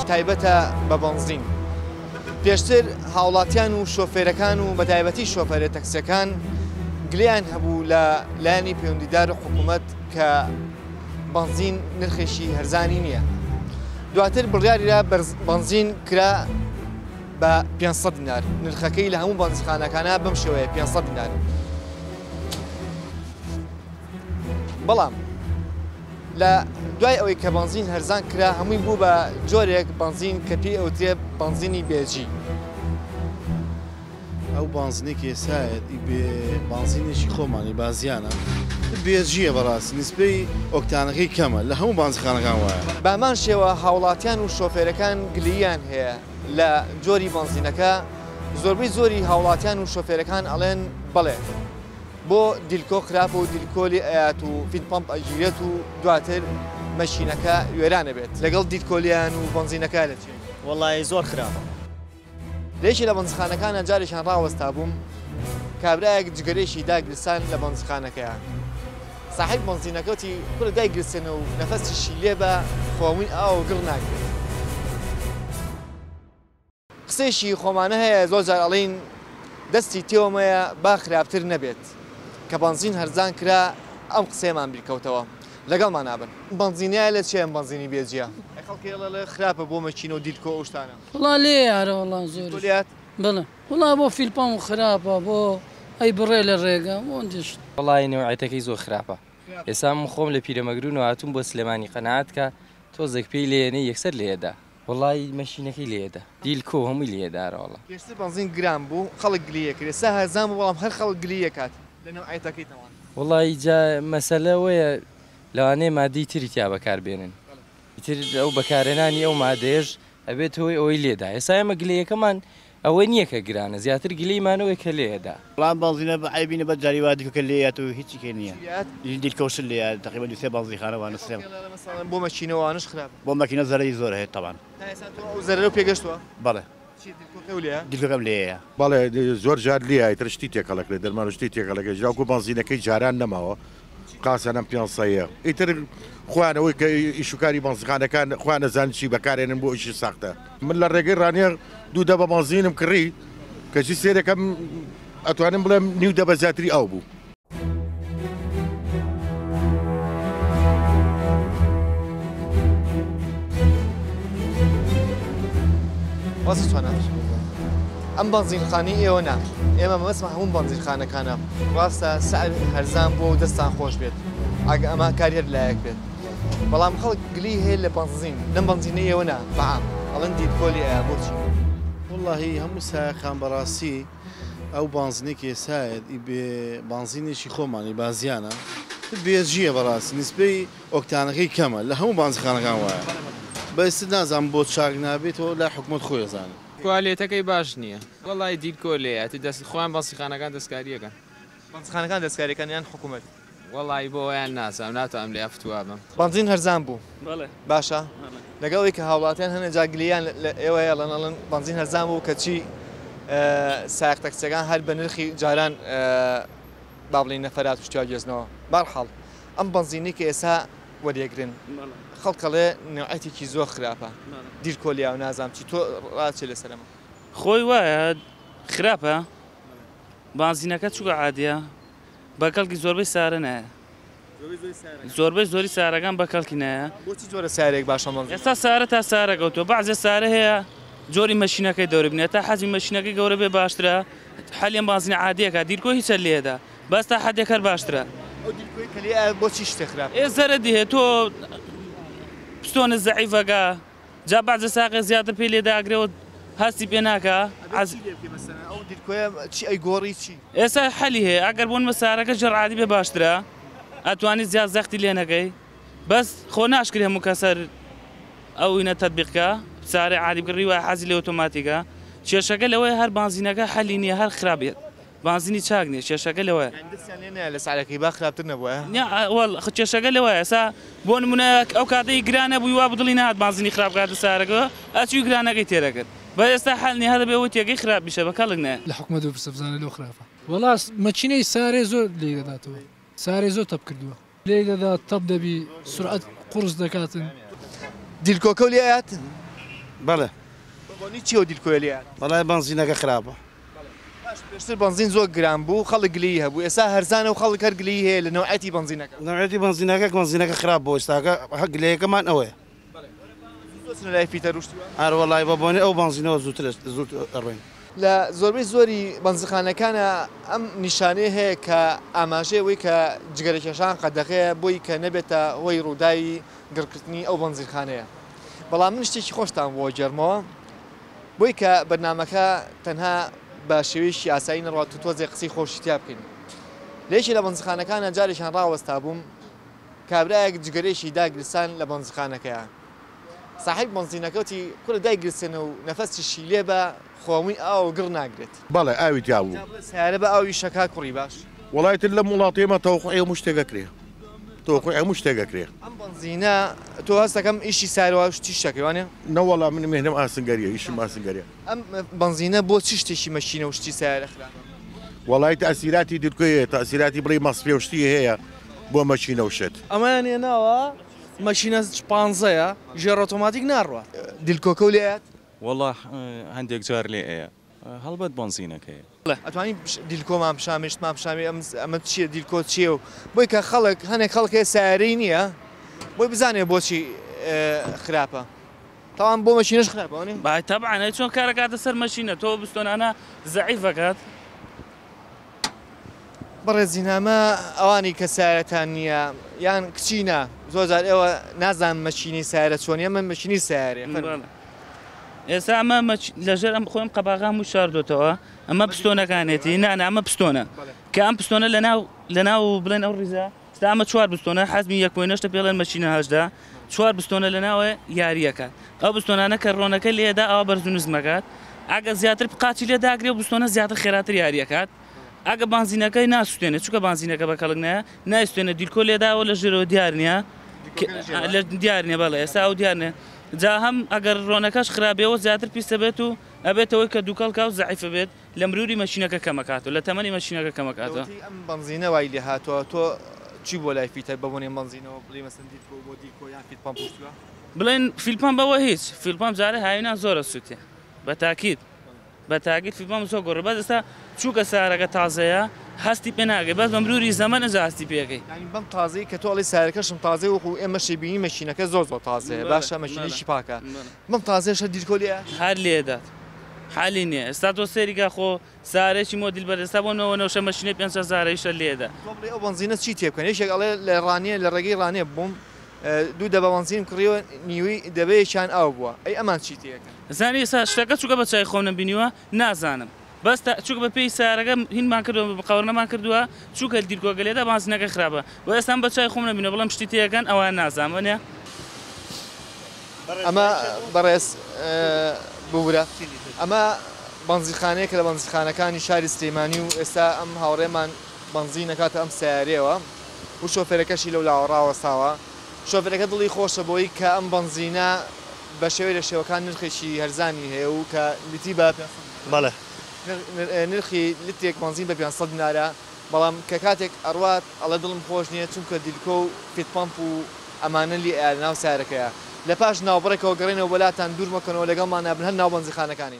تایبەتە بە بەنزین. پێشتر هاوڵاتیان و شۆفێرەکان و بەتایبەتی شۆفێرە تەکسیەکان گلیان هەبوو لە لایەنی پەیوەندیدار حکوومەت کە بەنزین نرخێکی هەرزانی نییە. دواتر بڕیاریرا بەنزین کرا بە 500 دینار، نرخەکەی لە هەموو بەنزخانەکانە بەم شێوەیە 500 دینار. بەڵام لە دوای ئەوەی کە بەنزین هەرزان کرا هەمووی بوو بە جۆرێک بەنزین کە پێی ئەوترێ بەنزینی بێجی. ئەو بانزنێکی ئێسایەت بانزینێکی خۆمانی بازیانە بێجیە بەڕاستی نسبەی ئۆکتانەکەی کەمە لە هەموو بانزخانەکان وایە. بامان شێوە هاوڵاتیان و شۆفێرەکان گلیان هەیە لە جۆری بەنزینەکە. زۆری هاوڵاتیان و شۆفێرەکان ئەڵێن بەڵێ بۆ دیلکۆ خراپە و دیلکۆلی ئەیات و فیدپەمپ ئەگیرێت و دواتر مەشینەکە وێرانە بێت لەگەڵ دیلکۆلیان و بەنزینەکە دەچێت. وەڵی زۆر خراپە. لێکی لە بەنزخانەکانە جارێکیان ڕاوەستا بووم کابرایەک جگەرێکی داگرستان لە بەنزخانەکەیان. صاحب بەنزینەکەوتی کوڕە دایگرستنە و نەفەسیشی لێ بە خۆمووی ئاو گڕ ناگرێت. قسەیشی خۆمانە هەیە زۆر جار ئەڵین دەستی تێوەمەیە با خراپتر نەبێت کە بەنزین هەرزان کرا ئەم قسەیەمان بیرکەوتەوە لەگەڵمان نابن. بەنزینایە لە چێ بەنزینی بێجیە؟ خەڵکی لە خراپە بۆ مەچینە و دیلکۆ ئەو شتانە. وڵا لێ یارە وڵا زۆر بڵێ وڵا بۆ فیلپەم خراپە بۆ ئەی بڕێ لە ڕێگە بۆندیش. وڵی نێوعەتەکەی زۆر خراپە. ئێستا من خۆم لە پیرەمەگرون و هاتووم بۆ سلێمانی قەنەعات کە تۆزێک پێی لێنێ یەکسەر لێدا. وڵی مەشینەکەی لێدا دیلکۆ هەمووی لێدارەوەڵە. پێشتر بەنزین گران بوو خەڵک گلیە کرد ئێستا هەرزان بوو بەڵام هەر خەڵک گلیە کات لە نێوعەتەکەی تەواو. وڵی جا مەسەلە وەیە لەوانەیە مادەی تری تیا بەکاربێنن. ئیتر ئەو بەکارهێنانی ئەو مادەیەش ئەبێت هۆی ئەوەی لێدا. ئێستا ئێمە گلەیەکەمان ئەوەی نییە کە گرانە زیاتر گلەیمانەوەی کە لێدا. وڵام بەنزینە عیبینە بە جاری وا دیکۆکە لێیات و هیچی کێ نییە. دیلکۆشت لێیە تقریبا دوسێ بەنزیخانەوانە سێم. بۆ مەچینەوەوانش خراپ. بۆ مەکینە زەرەی زۆر هەیە تەوان. زەرەرە پێگەشتووە؟ بەڵێ. دیلکۆکەم لێیە. بەڵێ زۆر جار لێ تر شتی تێکەڵک لێ دەرمان شتی تێکەڵەکە ژاوکو بەنزینەکەی جاران نەماوە. قاسەنەم پیانسەیە. ئیتر خوانەوەی کە ئیشوکاری بەنزخانەکان خوان نەزان چی بەکارێنن بۆ ئیشی ساختە. من لە ڕێگەی ڕانیە دوو دە بە بەنزینم کڕی کەچی سێرەکەم ئەتوانم بڵێم نیو دە بە زیاتری ئەو بوو. وەسی چۆنە؟ ئەم بەنزینخانەی ئێوە نا ئێمە مەسمە هەموو بەنزینخانەکانە ڕاستە سەعر هەرزان بۆ دەستان خۆش بێت ئەگە ئەمە کاری هەر لایەک بێت. بەڵام خەڵک گلی هەیە لە بەنزین لەم بەنزینە ئێوە نا بەعام ئەڵەن دیلکۆلی ئەیە بۆچی؟ وڵی هەموو سایەخان بەڕاستی ئەو بانزنێکی ئێسایەت بانزینێکی خۆمانی بازیانە بێجیە بەڕاستی نسبەی ئۆکتانەکەی کەمە لە هەموو بانزخانەکان وایە. بەئێستا نازانم بۆ چاک نابێتەوە لای حکوومەت خۆی ئەزانێت. کوالێتەکەی باش نییە. وڵی دیلکۆ لێیە دەست خۆیان بەنزیخانەکان دەستکاریەکەن. بەنزخانەکان دەستکاریەکان یان حکوومەت؟ وڵی بۆ ئەیان ناسام ناتوانم لێ ئەفتووا بم. بەنزین هەرزان بوو. باشە لەگەڵی کە هاوڵاتیان هەنە جاگلیان ئێوە ئەڵەن بەنزین هەرزان بوو کەچی سایق تەکسیەکان هەر بە نرخی جاران با بڵین نەفەرات شتیا گێزنەوە. بەرحەڵ ئەم بەنزینی کە ئێستا وەریەگرن خەڵکەڵێ نێوعەتێکی زۆر خراپە دیلکۆلیا و نازام چی تۆ ڕاچێ لەسەرەمە؟ خۆی وایە خراپە بانزینەکە چووکە عادیە بەکەڵکی زۆربەی سارە نایە. زۆربەی زۆری سارەکان بەکەڵکی نایە. بۆچی جۆرە سارێک باشە ئێستا سارە تا سارە گەوتۆ بەعزێ سارە هەیە جۆری مەشینەکەی دەوری بنێت تا حەزی مەشینەکەی گەورە بێ باشترە حەلیان بانزینە عادیەکە دیلکۆ هیچە لێدا بەس تا حەدێک هەر باشترە. ئەو دیلکۆی کە لێ بۆچی شتێ خراپ؟ زەرە دیهێ تۆ پستۆنە زەعیفەکە جا بەعزە ساقێ زیاتر پێی لێداگرێەوە هەستی پێ ناکە. ئەو دیلکۆیە چی ئەی گۆڕی چی؟ ئێستا حەلی هەیە ئەگەر بۆن مەسارەکە ژەڕعادی بێ باشترە ئەتوانی زیاد زەختی لێ نەکەی بەس خۆ ناشکری هەموو کەسەر ئەو ئینە تەطبیقکە سارێ عادی بکڕی وای حەزی لێ ئۆتۆماتیکە کێشەکە لەوەی هەر بانزینەکە حەلی نییە هەر خراپێت بانزینی چاک نییە کێشەکە لەوەیە لە سارەکەی با خراپتر نەبووە کێشەکە لەوەیە ئێستا بۆ نمونە ئەو کاتەی گرانە بووی وا بدڵی نهات بانزینی خراپکات سارەکە ئەچوی گرانەکەی تێرەکرد بە ئێستا حەلنی هەدە بێەوە تێگەی خراپ بیشە بەکەڵک نایە لە حکوومەت و بزانە لەو خراپە. وەڵاس مەچینەی سارێ زۆر لێ دەداتەوە سارێ زۆر تەپ کردووە لێ دەدات تەپ دەبی سرعەت قورس دەکاتن. دیلکۆکە لێات؟ بەڵێ بۆنی چی دیلکۆی لێیان بەڵای بنزینەکە خراپە پێشتر بنزین زۆر گران بوو خەڵک گلی هەبوو ئێستا هەرزانە و خەڵک هەر گلی هەیە لە نەوعەتی بنزینەکە نوعەتی بنزینەکە خراپ بۆ ئێستاکە هەر گلەیەکەمان ئەوەیە لای فیتە ڕوشتووە هەر وەڵای بەبوونی ئەو بنزینەوە زووتر ئەڕۆین لە زۆربەی زۆری بنزخانەکانە ئەم نیشانەیە هەیە کە ئاماژەیەوەی کە جگەرەکێشان قەدەغەیە بۆی کە نەبێتە هۆی ڕووداوی گڕکردنی ئەو بنزیرخانەیە بەڵام من شتێکی خۆشتان بۆ جەرمەوە بۆی کە بەرنامەکە تەنها بە شێوەیەکی ئاسایی نەڕات و تۆزێ قسەی خۆشیتیا بکەین لێکی لە بنزخانەکانە جارێکیان ڕاوەستا بووم کابرایەک جگەرێکی داگرستان لە بنزخانەکەیە صاحب بنزینەکەوتی کورە دایگرسێنە و نەفەسیشی لێ بە خۆمی ئاو گڕ ناگرێت بەڵێ ئاوی تیا بوو سیارە بە ئاوی شەکا کوڕی باش وڵایتر لە وڵاتێمە تەوقعی هەموو شتێکە کرێ تۆقعی هەموو شتێکە کرێ ئەم بنزینە تۆ هەستەکەم ئیشی سارەوە شتی شەکەوانێ نەوەڵام من مێنم ئاسنگەریە ئیشم ئاسنگەریە ئەم بنزینە بۆ چ شتێکی مەشینە و شتی سیارە خراپە وڵای تەسیراتی دیرکۆیە تەسیراتی بڕی مەسپێ و شتی هەیە بۆ مەشینە و شت ئەمەیان هێناوە مەشینە پانزەیە ژێر ئۆتۆماتیک ناڕوە دیلکۆکە و لێیات والله هەندێک جار لێ ئەیە هەڵبەت بنزینەکەیە ئەتوانی دیلکۆمان بشامێشتمان بشامێ ئەمە چییە دیلکۆ چییە و بۆی کە خەڵک هەنێک خەڵکێ سیارەی نییە بۆی بزانێ بۆچی خراپە تاوان بۆ مەشینەش خراپەوەنی باید تەبعانە چۆن کارەکاتە سەر مەشینە تۆ بستۆنانە زەعیفەکات بەڕێزینامە ئەوانی کە سیارەتان نییە یان کچینە زۆرجار ئێوە نازان مەشینی سیارە چۆنیە من مەشینی سیارێ ئێستا ئەمە لەژێر ئەم خۆم قەباغام و شاردۆتەوە ئەمە پستۆنەکانێتی نانە ئەمە پستۆنە کە ئەم پستۆنە لەناو بڵێن ئەو ڕیزە ستا ئەمە چوار پستۆنە حەزمی 1.9 پێڵێن مەشینە هەشدا چوار پستۆنە لەناوە یاریەکات ئەو پستۆنانە کە ڕۆنەکە لێدا ئەوە بەرزونزمەکات ئەگە زیاتر قاچی لێ داگرێ و پستۆنە زیاتر خێراتر یاریەکات ئەگە بنزینەکەی ناسوێنێت چونکە بنزینەکە بە کەڵک نایە نایستێنە دیلکۆ لێداوە لە ژێرەوە دیار نییە لە دیار نیە بەڵێ ئێستا ئەو دیار نیە جا هەم ئەگەر ڕۆنەکەش خراپێەوە زیاتر پیسە بێت و ئەبێتەوەی کە دووکەڵکە و زەعیفە بێت لە مروری مەشینەکە کەمەکاتەوە لە تەمەنی مەشینەکە کەمەکاتەوە ئەم بنزینە وای لێ هاتووە تۆ چی بۆ لای فیتە بەبوونێ بنزینەوە بڵێ مەسەن دیلکۆ بۆ دیلکۆ یان فیت پامپ پشتووە بڵێن فیلپام بەوە هیچ فیلپام جارە هاوینان زۆرە سووتێ بە تاکید فیلپام زۆر گۆڕ بەس ئێستا چووکە سارەکە تازەیە هەستی پێ ناگەی بەس بە مروری زەمە نەجا هەستی پێەکەی بەم تازەی کە تۆڵی سارەکەشم تازەی وەکو ئێمە شێبینی مەشینەکە زۆر تازەیە باشە مەشینێکی پاکە بەم تازەیەشە دیلکۆ لێ هەر لێدات حالی نییە ئێستا تۆ سێریگا خۆ سارێکی مۆدیل بەرەستا بۆ نەوەشە مەشینە 500 لێدا ئەو بنزینە چی تێ بکەن یەکێک ئەڵێ لە ڕانیە لە ڕێگەی ڕانێ بووم دوو دەبە بنزین کڕیوە نیوی دەبەیەکیان ئاو بووە ئەی ئەمان چی تێەکەن زانی ئێستا شتەکە چووکە بە چای خۆم نەبینیوە نازانم بەس چووکە بە پێی سارەکە هینمان کردووە بە قەورنەمان کردووە چووکە دیلکۆگە لێدا بنزینەکە خراپە و ئێستان بە چای خۆم نەبینە بەڵام شتی تێەکەن ئەوان نازانمەنێ ئەمە بەڕێز بورە ئەمە بنزیرخانەیەکە لە بنزیرخانەکانی شاری سلێمانی و ئێستا ئەم هاوڕێمان بنزین نەکاتە ئەم سیارەیەوە و شۆفێرەکەشی لەو لاوەڕاوەستاوە شۆفێرەکە دڵی خۆشە بۆی کە ئەم بنزینە بە شێوەی لە شێوەکان نرخێکی هەرزانی هەیە و کە لیتی بە بەڵێ نرخی لتێک بنزین بە 500 دینارە بەڵام کە کاتێک ئەڕوات ئەڵە دڵم خۆش نییە چونکە دیلکۆ و فیت پامپ و ئەمانە لی ناو سیارەکەیە لە پاش ناوبڕێکەوە گەڕێنەوە وەلاتان دوور مەکەنەوە لەگەڵمان نابن هەر ناو بنزیرخانەکانی